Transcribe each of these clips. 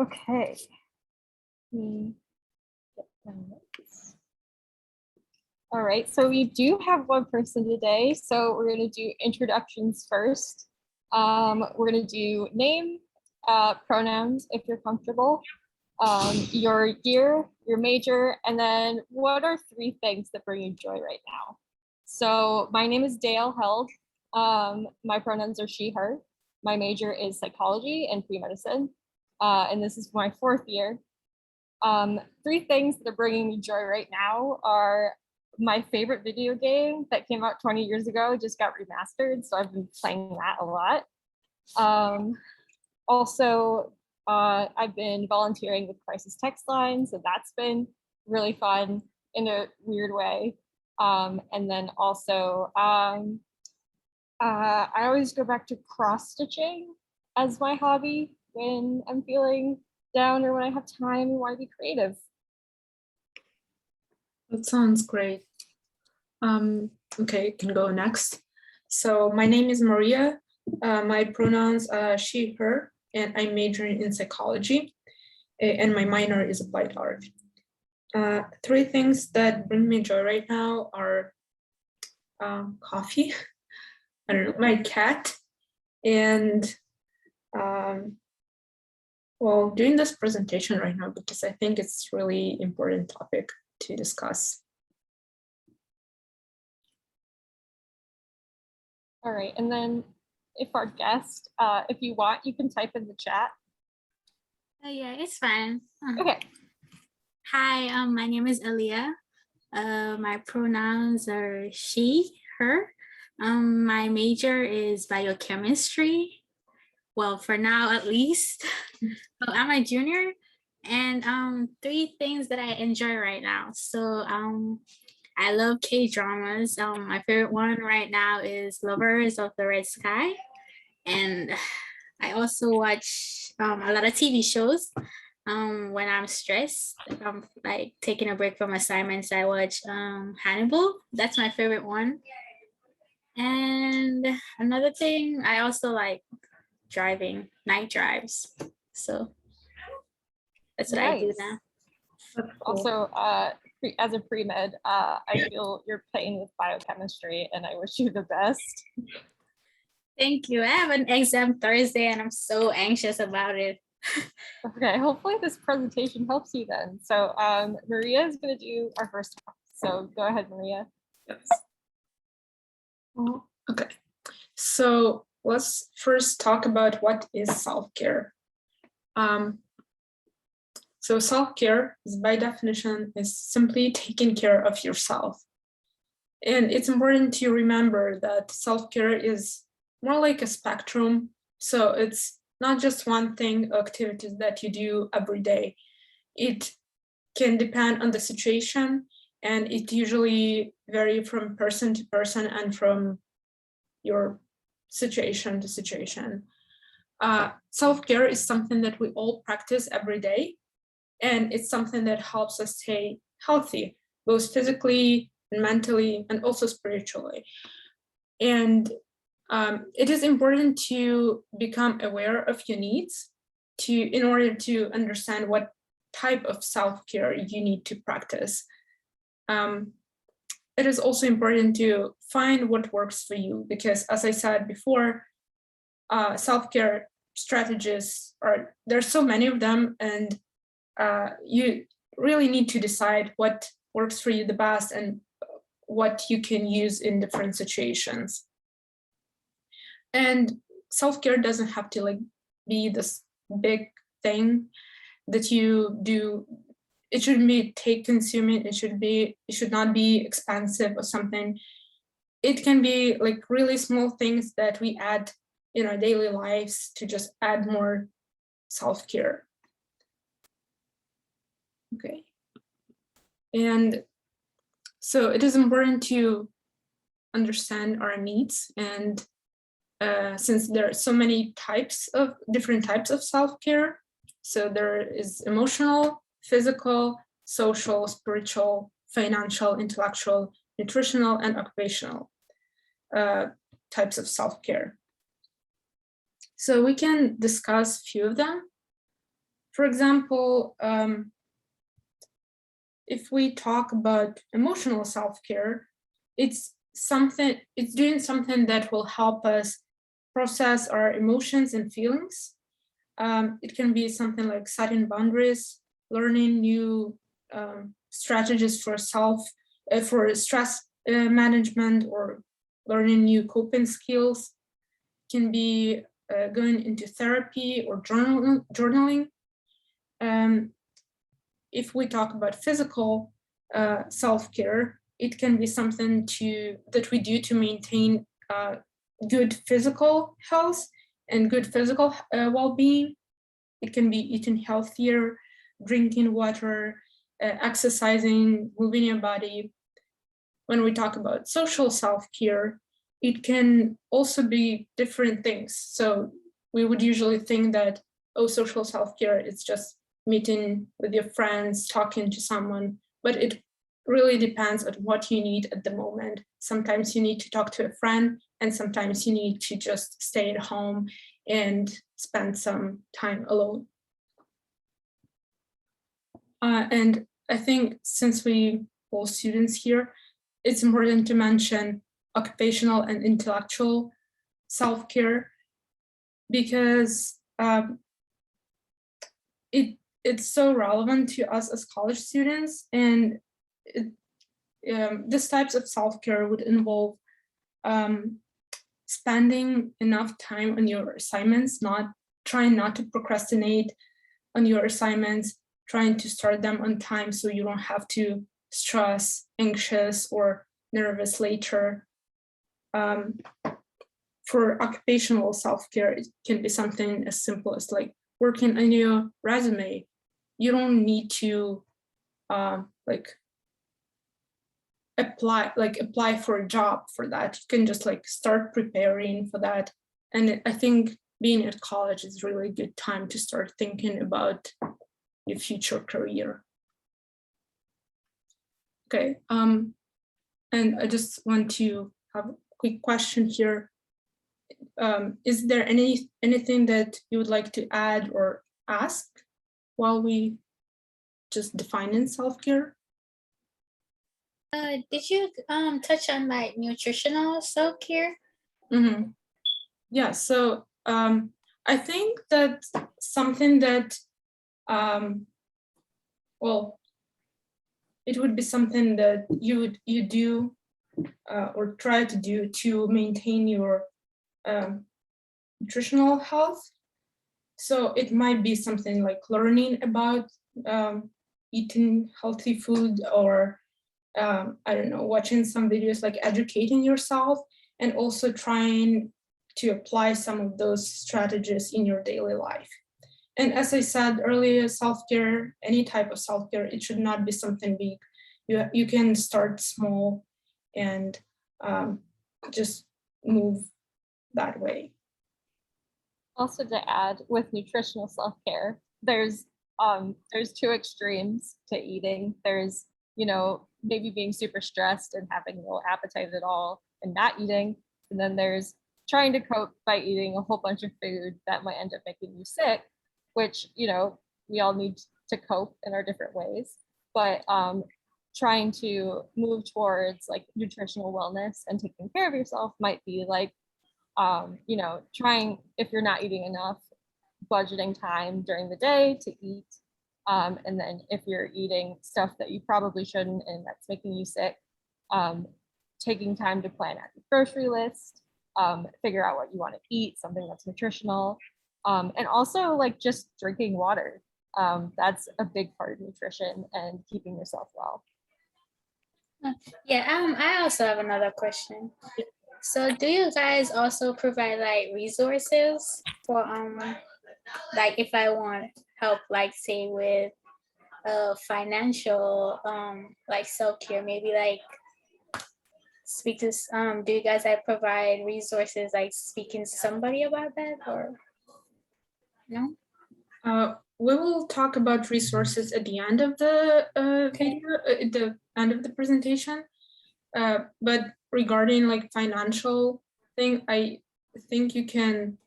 Okay. Get my notes. All right, so we do have one person today, so we're going to do introductions first. We're going to do name, pronouns if you're comfortable, your year, your major, and then what are 3 things that bring you joy right now? So my name is Dale Held. My pronouns are she, her. My major is psychology and pre-medicine, and this is my 4th year. 3 things that are bringing me joy right now are my favorite video game that came out 20 years ago, just got remastered, so I've been playing that a lot. Also, I've been volunteering with Crisis Text Line, so that's been really fun in a weird way. And then also, I always go back to cross-stitching as my hobby when I'm feeling down or when I have time and want to be creative. That sounds great. Okay, can go next. So my name is Maria. My pronouns are she, her, and I'm majoring in psychology, and my minor is applied art. 3 things that bring me joy right now are coffee, I don't know, my cat, and well, doing this presentation right now because I think it's really important topic to discuss. All right, and then if our guest, if you want, you can type in the chat. Yeah, it's fine. Okay. Hi, my name is Aaliyah. My pronouns are she, her. My major is biochemistry. Well, for now, at least. So I'm a junior, and 3 things that I enjoy right now. So I love K-dramas. My favorite one right now is Lovers of the Red Sky. And I also watch a lot of TV shows. When I'm stressed, I'm like taking a break from assignments, I watch Hannibal. That's my favorite one. And another thing, I also like driving, night drives. So that's what I do now. That's cool. Also, as a pre-med, I feel you're playing with biochemistry and I wish you the best. Thank you. I have an exam Thursday and I'm so anxious about it. Okay, hopefully this presentation helps you then. So Maria is going to do our first talk. So go ahead, Maria. Yes. Okay, so let's first talk about what is self-care. So self-care is by definition is simply taking care of yourself. And it's important to remember that self-care is more like a spectrum. So it's not just one thing, activities that you do every day. It can depend on the situation, and it usually vary from person to person and from your situation to situation. Self-care is something that we all practice every day, and it's something that helps us stay healthy, both physically and mentally, and also spiritually. And it is important to become aware of your needs in order to understand what type of self-care you need to practice. It is also important to find what works for you, because as I said before, self-care strategies there's so many of them, and you really need to decide what works for you the best and what you can use in different situations. And self-care doesn't have to be this big thing that you do. It shouldn't be consuming. It should not be expensive or something. It can be really small things that we add in our daily lives to just add more self-care. Okay. And so it is important to understand our needs, and since there are so many different types of self-care, so there is emotional, physical, social, spiritual, financial, intellectual, nutritional, and occupational types of self-care. So we can discuss a few of them. For example, if we talk about emotional self-care, it's doing something that will help us process our emotions and feelings. It can be something like setting boundaries, learning new strategies for stress management, or learning new coping skills. It can be going into therapy or journaling. If we talk about physical self-care, it can be something that we do to maintain good physical health and good physical well-being. It can be eating healthier, drinking water, exercising, moving your body. When we talk about social self-care, it can also be different things. So we would usually think that, oh, social self-care is just meeting with your friends, talking to someone, but it really depends on what you need at the moment. Sometimes you need to talk to a friend, and sometimes you need to just stay at home and spend some time alone. And I think since we all students here, it's important to mention occupational and intellectual self-care, because it's so relevant to us as college students. And this types of self-care would involve spending enough time on your assignments, trying not to procrastinate on your assignments, trying to start them on time so you don't have to stress, anxious, or nervous later. For occupational self-care, it can be something as simple as like working on your resume. You don't need to apply for a job for that. You can just like start preparing for that. And I think being at college is really a good time to start thinking about your future career. Okay, and I just want to have a quick question here. Is there anything that you would like to add or ask while we just defining self-care? Did you touch on like nutritional self-care? Mm-hmm. Yeah, so I think that something that, well, it would be something that you do or try to do to maintain your nutritional health. So it might be something like learning about eating healthy food, or I don't know, watching some videos, like educating yourself, and also trying to apply some of those strategies in your daily life. And as I said earlier, self-care, any type of self-care, it should not be something big. You can start small and just move that way. Also, to add, with nutritional self-care, there's two extremes to eating. There's, maybe being super stressed and having no appetite at all and not eating. And then there's trying to cope by eating a whole bunch of food that might end up making you sick, which, we all need to cope in our different ways. But trying to move towards like nutritional wellness and taking care of yourself might be like, trying, if you're not eating enough, budgeting time during the day to eat. And then if you're eating stuff that you probably shouldn't and that's making you sick, taking time to plan out your grocery list, figure out what you want to eat, something that's nutritional, and also like just drinking water. That's a big part of nutrition and keeping yourself well. Yeah, I also have another question. So do you guys also provide like resources for like if I want help, like say with financial like self-care, maybe like speak to do you guys like provide resources, like speaking to somebody about that, or no? We will talk about resources at the end of the video, at the end of the presentation. But regarding like financial thing, I think you can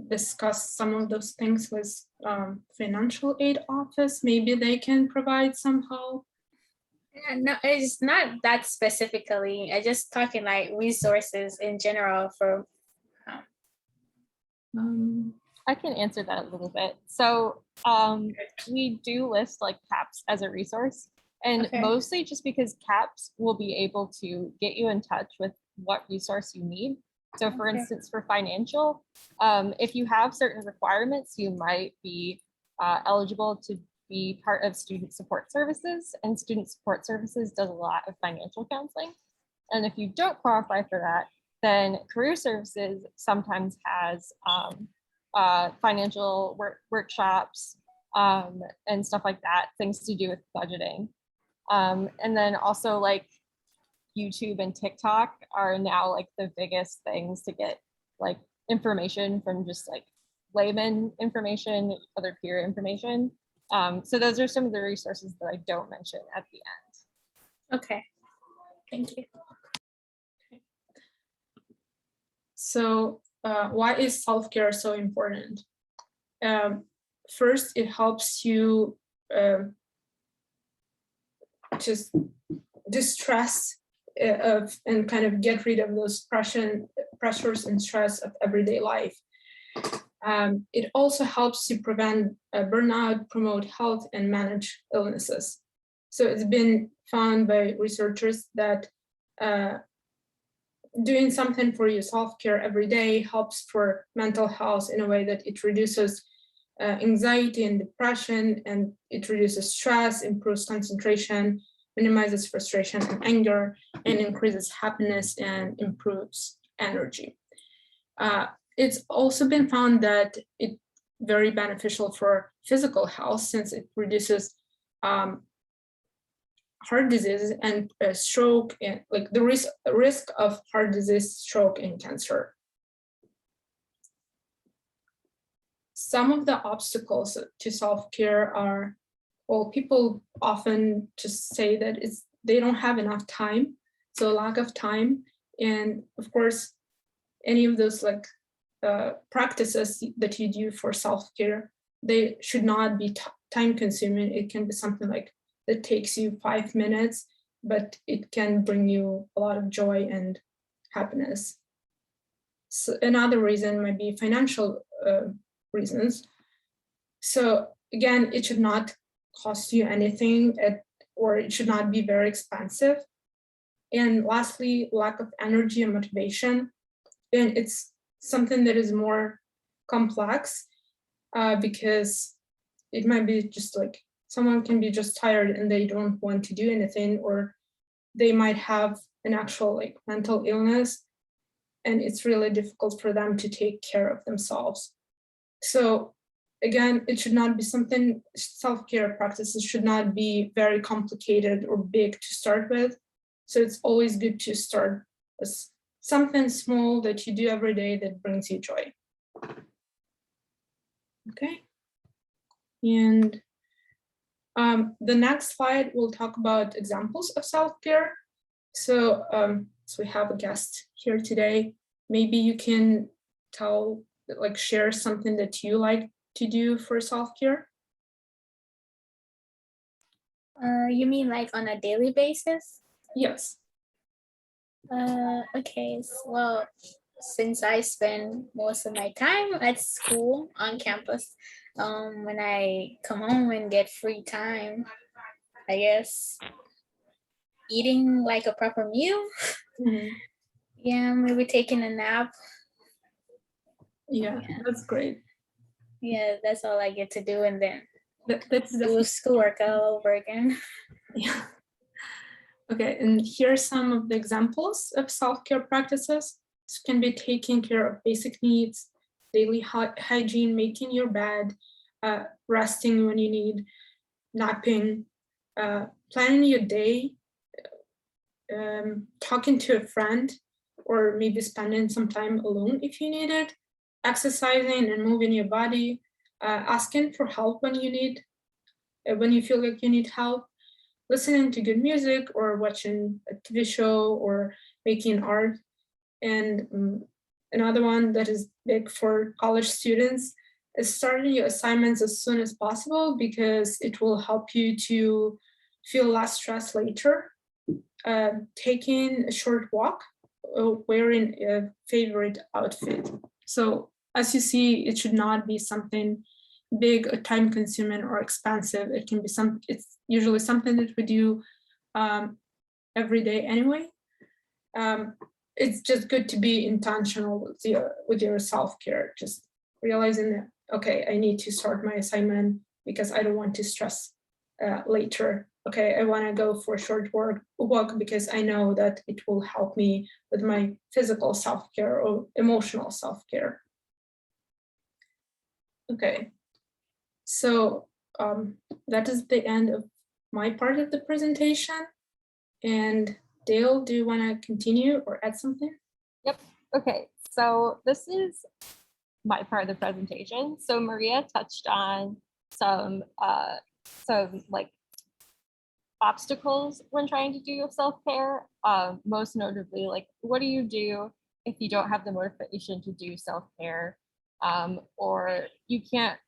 discuss some of those things with financial aid office. Maybe they can provide some help. Yeah, no, it's not that specifically. I just talking like resources in general for. I can answer that a little bit. So we do list like CAPS as a resource, and Okay. mostly just because CAPS will be able to get you in touch with what resource you need. So for Okay. instance, for financial, if you have certain requirements, you might be eligible to be part of student support services, and student support services does a lot of financial counseling. And if you don't qualify for that, then career services sometimes has financial workshops and stuff like that, things to do with budgeting. And then also like YouTube and TikTok are now like the biggest things to get like information from just like layman information, other peer information. So those are some of the resources that I don't mention at the end. Okay. Thank you. So why is self-care so important? First, it helps you just distress and kind of get rid of those pressures and stress of everyday life. It also helps you prevent burnout, promote health, and manage illnesses. So it's been found by researchers that doing something for your self-care every day helps for mental health in a way that it reduces anxiety and depression, and it reduces stress, improves concentration, minimizes frustration and anger, and increases happiness and improves energy. It's also been found that it's very beneficial for physical health, since it reduces heart disease and stroke, and like the risk of heart disease, stroke, and cancer. Some of the obstacles to self-care are, well, people often just say that they don't have enough time, so lack of time. And of course, any of those like practices that you do for self-care, they should not be time consuming. It can be something like that takes you 5 minutes, but it can bring you a lot of joy and happiness. So another reason might be financial reasons. So again, it should not cost you anything, or it should not be very expensive. And lastly, lack of energy and motivation. And it's something that is more complex because it might be just like someone can be just tired and they don't want to do anything, or they might have an actual like mental illness, and it's really difficult for them to take care of themselves. So again, it should not be something, self-care practices should not be very complicated or big to start with. So it's always good to start with something small that you do every day that brings you joy. Okay. And the next slide, we'll talk about examples of self-care. So, so we have a guest here today. Maybe you can share something that you like to do for self-care. You mean like on a daily basis? Yes. Okay, well, since I spend most of my time at school on campus, when I come home and get free time, I guess eating like a proper meal. Mm-hmm. Yeah, maybe taking a nap. Yeah, that's great. Yeah, that's all I get to do, and then that's do schoolwork all over again. Yeah. Okay, and here are some of the examples of self-care practices. This can be taking care of basic needs, daily hygiene, making your bed, resting when you need, napping, planning your day, talking to a friend, or maybe spending some time alone if you need it, exercising and moving your body, asking for help when you need, when you feel like you need help, listening to good music, or watching a TV show, or making art. And Another one that is big for college students is starting your assignments as soon as possible because it will help you to feel less stress later. Taking a short walk, wearing a favorite outfit. So as you see, it should not be something big or time consuming or expensive. It can be it's usually something that we do every day anyway. It's just good to be intentional with your self-care, just realizing that, okay, I need to start my assignment because I don't want to stress later. Okay, I want to go for a short walk because I know that it will help me with my physical self-care or emotional self-care. Okay, so that is the end of my part of the presentation. And Dale, do you want to continue or add something? Yep. Okay, so this is my part of the presentation. So Maria touched on some like obstacles when trying to do self-care. Most notably, like, what do you do if you don't have the motivation to do self-care, or you can't,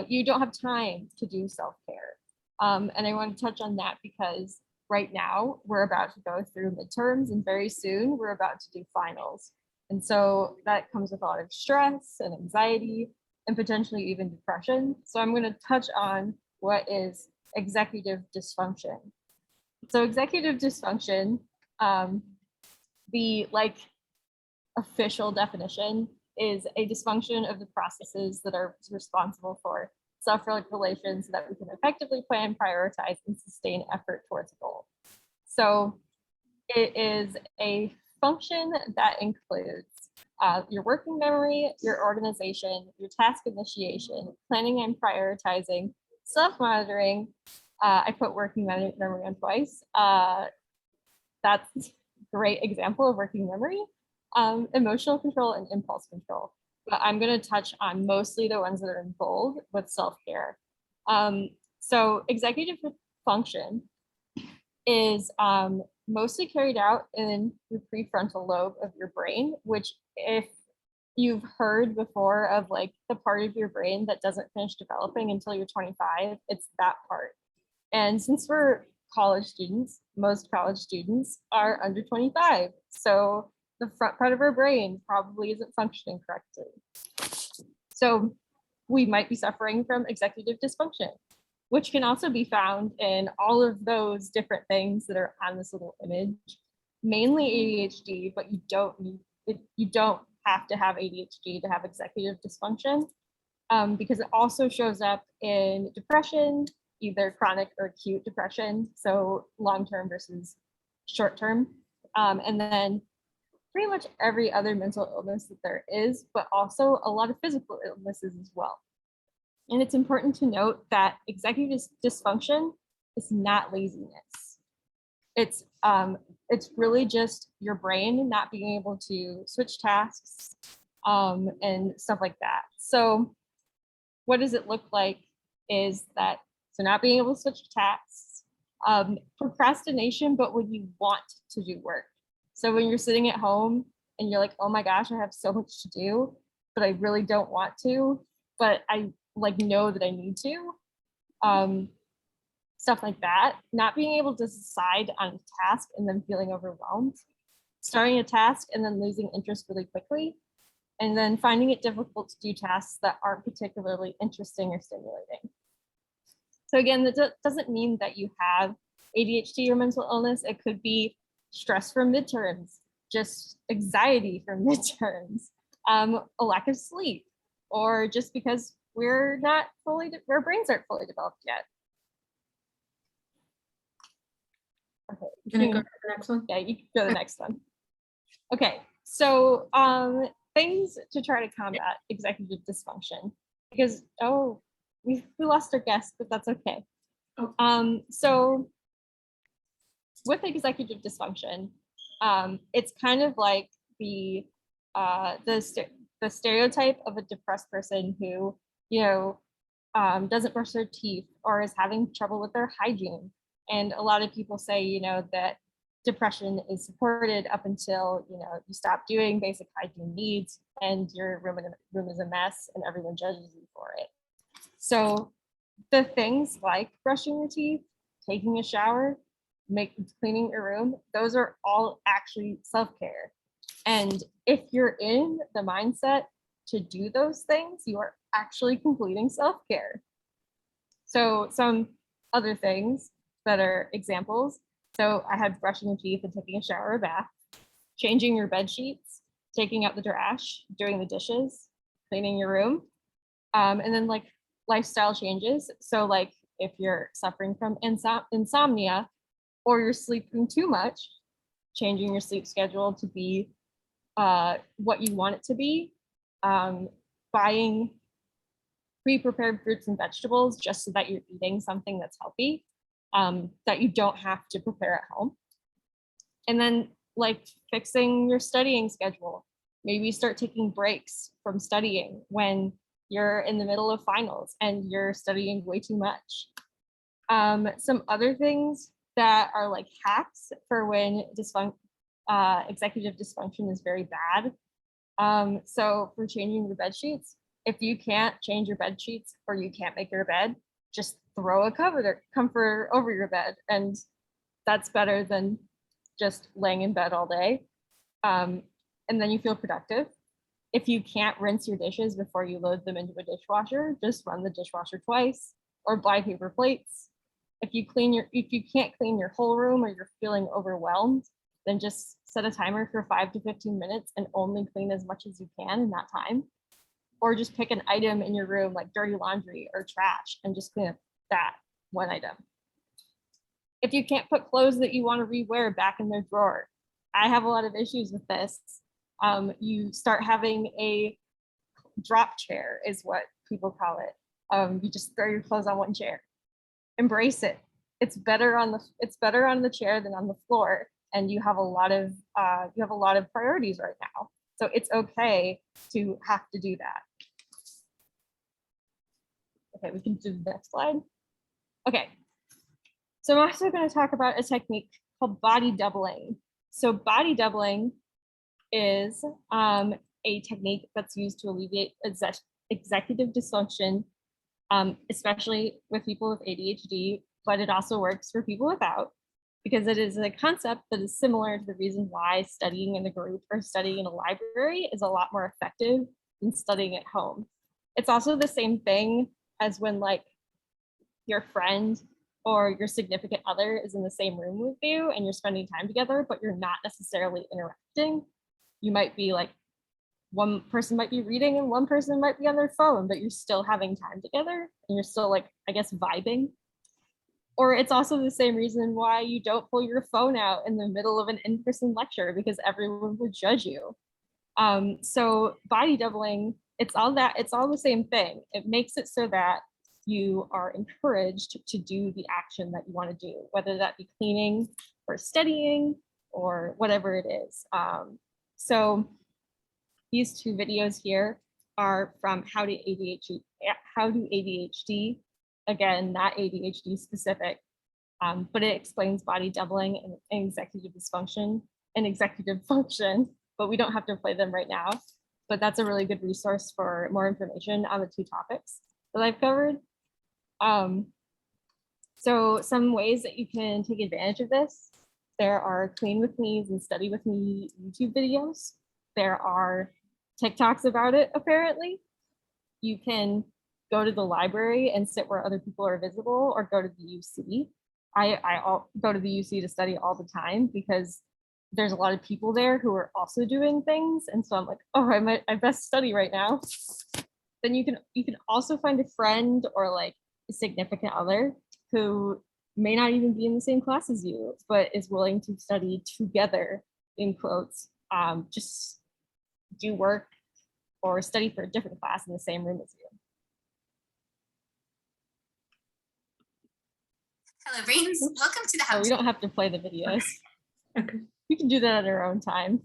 you don't have time to do self-care? And I want to touch on that because right now we're about to go through midterms, and very soon we're about to do finals. And so that comes with a lot of stress and anxiety and potentially even depression. So I'm going to touch on what is executive dysfunction. So executive dysfunction, the official definition is a dysfunction of the processes that are responsible for self-regulation so that we can effectively plan, prioritize, and sustain effort towards a goal. So it is a function that includes your working memory, your organization, your task initiation, planning and prioritizing, self-monitoring. I put working memory on twice. That's a great example of working memory. Emotional control and impulse control. But I'm going to touch on mostly the ones that are in bold with self-care. So executive function is mostly carried out in the prefrontal lobe of your brain, which, if you've heard before of like the part of your brain that doesn't finish developing until you're 25, it's that part. And since we're college students, most college students are under 25. So the front part of our brain probably isn't functioning correctly. So we might be suffering from executive dysfunction, which can also be found in all of those different things that are on this little image, mainly ADHD, but you don't have to have ADHD to have executive dysfunction, because it also shows up in depression, either chronic or acute depression, so long-term versus short-term, and then pretty much every other mental illness that there is, but also a lot of physical illnesses as well. And it's important to note that executive dysfunction is not laziness. It's really just your brain not being able to switch tasks and stuff like that. So what does it look like is that, so not being able to switch tasks, procrastination, but when you want to do work. So when you're sitting at home and you're like, oh my gosh, I have so much to do, but I really don't want to, but I know that I need to, stuff like that. Not being able to decide on a task and then feeling overwhelmed, starting a task and then losing interest really quickly, and then finding it difficult to do tasks that aren't particularly interesting or stimulating. So again, that doesn't mean that you have ADHD or mental illness. It could be stress from midterms, just anxiety from midterms, a lack of sleep, or just because our brains aren't fully developed yet. Okay, Can you go to the next one? Yeah, you can go to the next one. Okay, so things to try to combat executive dysfunction, because we lost our guest, but that's okay. Oh. So with executive dysfunction, it's kind of like the stereotype of a depressed person who, doesn't brush their teeth or is having trouble with their hygiene. And a lot of people say, that depression is supported up until, you know, you stop doing basic hygiene needs and your room is a mess and everyone judges you for it. So the things like brushing your teeth, taking a shower, cleaning your room, those are all actually self-care. And if you're in the mindset to do those things, you are actually completing self-care. So some other things that are examples. So I had brushing your teeth and taking a shower or bath, changing your bed sheets, taking out the trash, doing the dishes, cleaning your room, and then like lifestyle changes. So like if you're suffering from insomnia or you're sleeping too much, changing your sleep schedule to be what you want it to be, buying pre-prepared fruits and vegetables just so that you're eating something that's healthy, that you don't have to prepare at home. And then like fixing your studying schedule. Maybe start taking breaks from studying when you're in the middle of finals and you're studying way too much. Some other things that are like hacks for when executive dysfunction is very bad. So for changing your bed sheets, if you can't change your bed sheets or you can't make your bed, just throw a comforter over your bed, and that's better than just laying in bed all day. And then you feel productive. If you can't rinse your dishes before you load them into a dishwasher, just run the dishwasher twice or buy paper plates. If you can't clean your whole room or you're feeling overwhelmed, then just set a timer for 5 to 15 minutes and only clean as much as you can in that time. Or just pick an item in your room like dirty laundry or trash and just clean up that one item. If you can't put clothes that you want to rewear back in their drawer, I have a lot of issues with this. You start having a drop chair is what people call it. You just throw your clothes on one chair. Embrace it. It's better on the chair than on the floor, and you have a lot of priorities right now. So it's okay to have to do that. Okay, we can do the next slide. Okay, so I'm also going to talk about a technique called body doubling. So body doubling is a technique that's used to alleviate executive dysfunction, especially with people with ADHD, but it also works for people without, because it is a concept that is similar to the reason why studying in a group or studying in a library is a lot more effective than studying at home. It's also the same thing as when like your friend or your significant other is in the same room with you and you're spending time together, but you're not necessarily interacting. You might be like, one person might be reading and one person might be on their phone, but you're still having time together and you're still like, I guess, vibing. Or it's also the same reason why you don't pull your phone out in the middle of an in-person lecture, because everyone would judge you. So body doubling, it's all the same thing. It makes it so that you are encouraged to do the action that you want to do, whether that be cleaning or studying or whatever it is. So these two videos here are from How Do ADHD, again, not ADHD specific, but it explains body doubling and executive dysfunction and executive function, but we don't have to play them right now. But that's a really good resource for more information on the two topics that I've covered. So some ways that you can take advantage of this, there are Clean With Me's and Study With Me YouTube videos. There are TikToks about it, apparently. You can go to the library and sit where other people are visible, or go to the UC. I go to the UC to study all the time because there's a lot of people there who are also doing things. And so I'm like, oh, I best study right now. Then you can also find a friend or like a significant other who may not even be in the same class as you, but is willing to study together, in quotes, just do work or study for a different class in the same room as you. Hello, brains. Welcome to the So house. we don't have to play the videos. Okay. We can do that at our own time.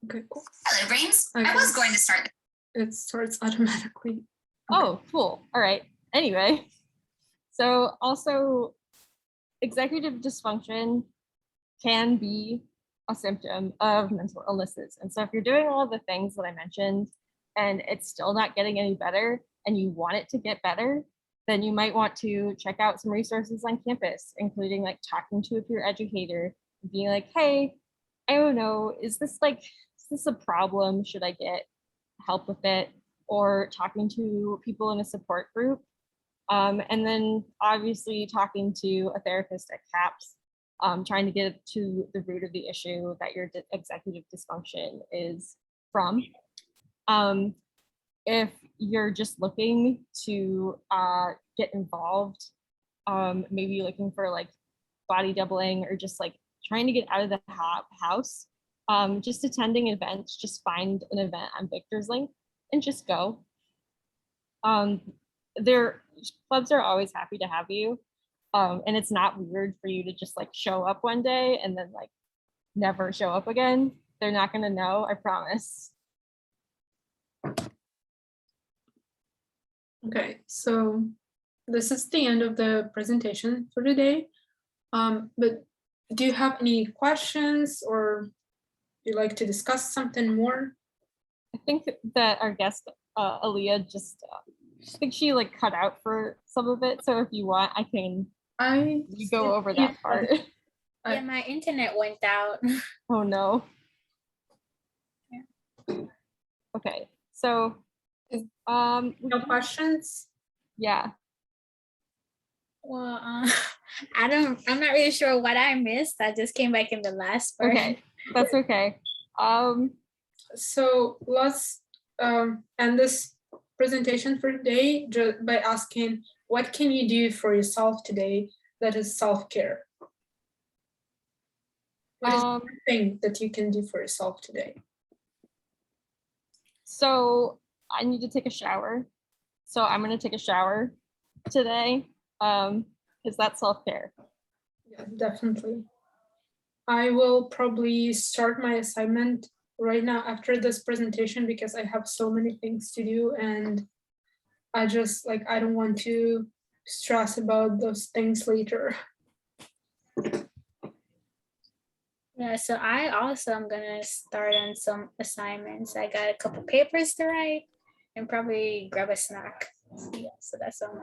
Okay, cool. Hello, brains. Okay. I was going to start. It starts automatically. Okay. Oh, cool. All right. Anyway, so also executive dysfunction can be a symptom of mental illnesses. And so if you're doing all the things that I mentioned and it's still not getting any better and you want it to get better, then you might want to check out some resources on campus, including like talking to a peer educator, being like, hey, I don't know, is this a problem? Should I get help with it? Or talking to people in a support group. And then obviously talking to a therapist at CAPS, trying to get to the root of the issue that your executive dysfunction is from. If you're just looking to get involved, maybe looking for like body doubling or just like trying to get out of the house, just attending events, just find an event on Victor's link and just go. Their clubs are always happy to have you. And it's not weird for you to just like show up one day and then like never show up again. They're not gonna know, I promise. Okay, so this is the end of the presentation for today. But do you have any questions or you like to discuss something more? I think that our guest, Aaliyah, just, I think she like cut out for some of it. So if you want, I can go over that part. Yeah, my internet went out. Oh no. Okay, so No questions? yeah. Well, I'm not really sure what I missed. I just came back in the last part. Okay, that's okay. So let's end this presentation for today just by asking, what can you do for yourself today that is self-care? What is the thing that you can do for yourself today? So I need to take a shower. So I'm gonna take a shower today. Is that self-care? Yeah, definitely. I will probably start my assignment right now after this presentation because I have so many things to do and I just like, I don't want to stress about those things later. Yeah, so I also am gonna start on some assignments. I got a couple papers to write and probably grab a snack. Yeah, so that's all.